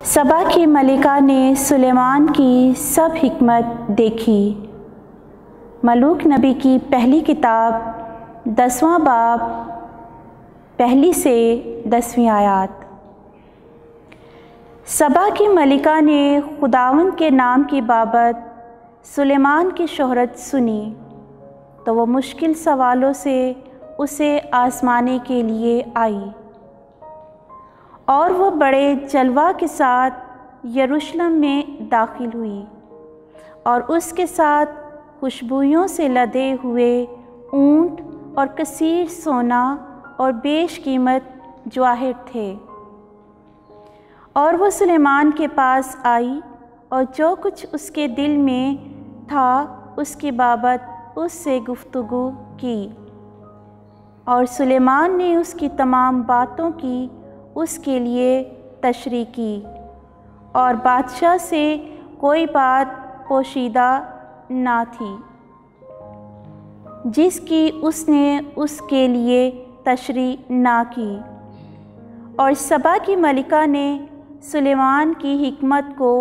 सबा की मलिका ने सुलेमान की सब हिकमत देखी। मलूक नबी की पहली किताब 10वां बाब 1 से 10वीं आयत। सबा की मलिका ने खुदावंद के नाम की बाबत सुलेमान की शोहरत सुनी तो वो मुश्किल सवालों से उसे आज़माने के लिए आई और वह बड़े जलवा के साथ यरूशलेम में दाखिल हुई और उसके साथ खुशबुओं से लदे हुए ऊंट और कसीर सोना और बेशकीमत जवाहिर थे। और वह सुलेमान के पास आई और जो कुछ उसके दिल में था उसकी बाबत उससे गुफ्तगू की। और सुलेमान ने उसकी तमाम बातों की उसके लिए तशरीह की और बादशाह से कोई बात पोशीदा ना थी जिसकी उसने उसके लिए तशरीह ना की। और सबा की मलिका ने सुलेमान की हिकमत को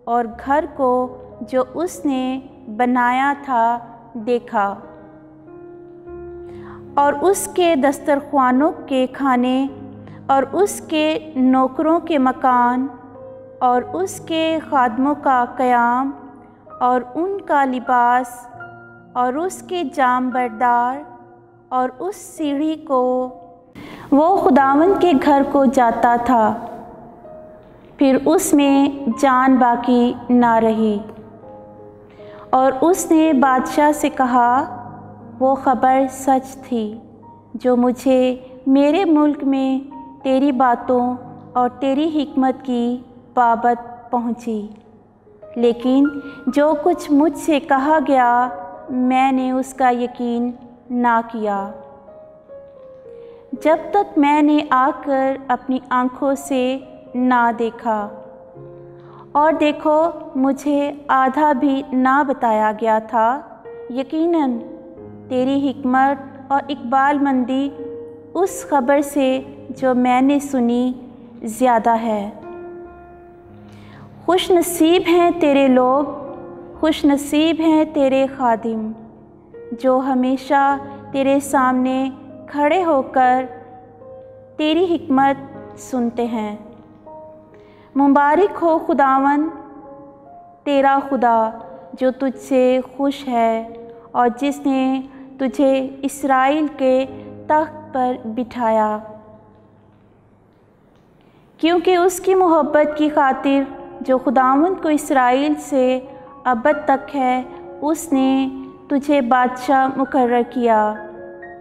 और घर को जो उसने बनाया था देखा और उसके दस्तरख्वानों के खाने और उसके नौकरों के मकान और उसके खादमों का क़याम और उनका लिबास और उसके जाम बरदार और उस सीढ़ी को वो खुदावंद के घर को जाता था। फिर उसमें जान बाकी ना रही। और उसने बादशाह से कहा, वो ख़बर सच थी जो मुझे मेरे मुल्क में तेरी बातों और तेरी हिकमत की बाबत पहुँची, लेकिन जो कुछ मुझसे कहा गया मैंने उसका यकीन ना किया जब तक मैंने आकर अपनी आँखों से ना देखा। और देखो, मुझे आधा भी ना बताया गया था। यकीनन तेरी हिकमत और इकबालमंदी उस खबर से जो मैंने सुनी ज़्यादा है। खुश नसीब हैं तेरे लोग, खुश नसीब हैं तेरे खादिम जो हमेशा तेरे सामने खड़े होकर तेरी हिकमत सुनते हैं। मुबारक हो खुदावन तेरा खुदा जो तुझसे खुश है और जिसने तुझे इस्राएल के तख्त पर बिठाया, क्योंकि उसकी मोहब्बत की खातिर जो खुदावंद को इस्राएल से अबद तक है उसने तुझे बादशाह मुकर्रर किया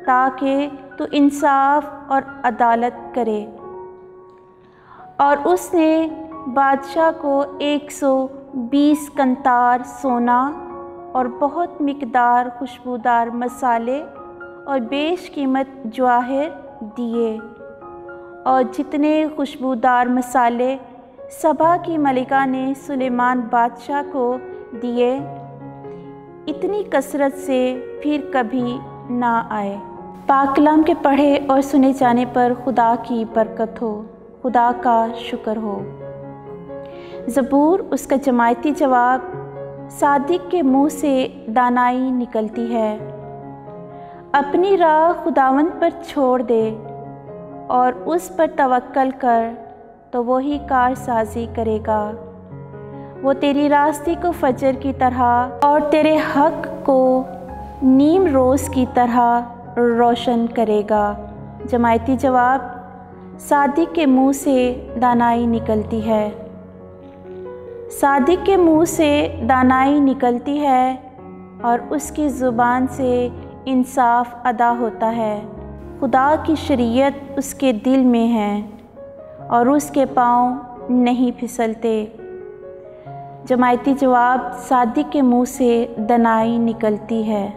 ताकि तू इंसाफ और अदालत करे। और उसने बादशाह को 120 कंतार सोना और बहुत मिकदार खुशबूदार मसाले और बेशकीमत जवाहिर दिए। और जितने खुशबूदार मसाले सबा की मलिका ने सुलेमान बादशाह को दिए, इतनी कसरत से फिर कभी ना आए। पाक कलाम के पढ़े और सुने जाने पर खुदा की बरकत हो, खुदा का शुक्र हो। ज़बूर उसका जमायती जवाब, सादिक के मुँह से दानाई निकलती है। अपनी राह खुदावंद पर छोड़ दे और उस पर तवक्कल कर तो वो ही कारसाजी करेगा। वो तेरी रास्ते को फजर की तरह और तेरे हक को नीम रोज़ की तरह रोशन करेगा। जमायती जवाब, सादिक के मुँह से दानाई निकलती है। सादिक के मुँह से दानाई निकलती है और उसकी ज़ुबान से इंसाफ अदा होता है। खुदा की शरीयत उसके दिल में है और उसके पाँव नहीं फिसलते। जमायती जवाब, सादिक के मुँह से दानाई निकलती है।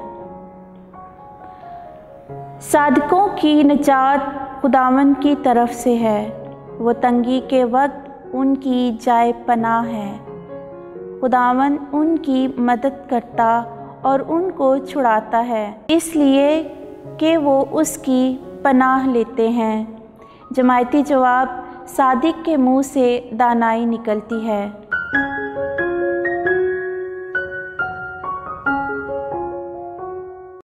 सादिकों की निजात खुदावंद की तरफ से है, वो तंगी के वक्त उनकी जाए पनाह है। खुदावंद उनकी मदद करता और उनको छुड़ाता है, इसलिए कि वो उसकी पनाह लेते हैं। जमायती जवाब, सादिक के मुंह से दानाई निकलती है।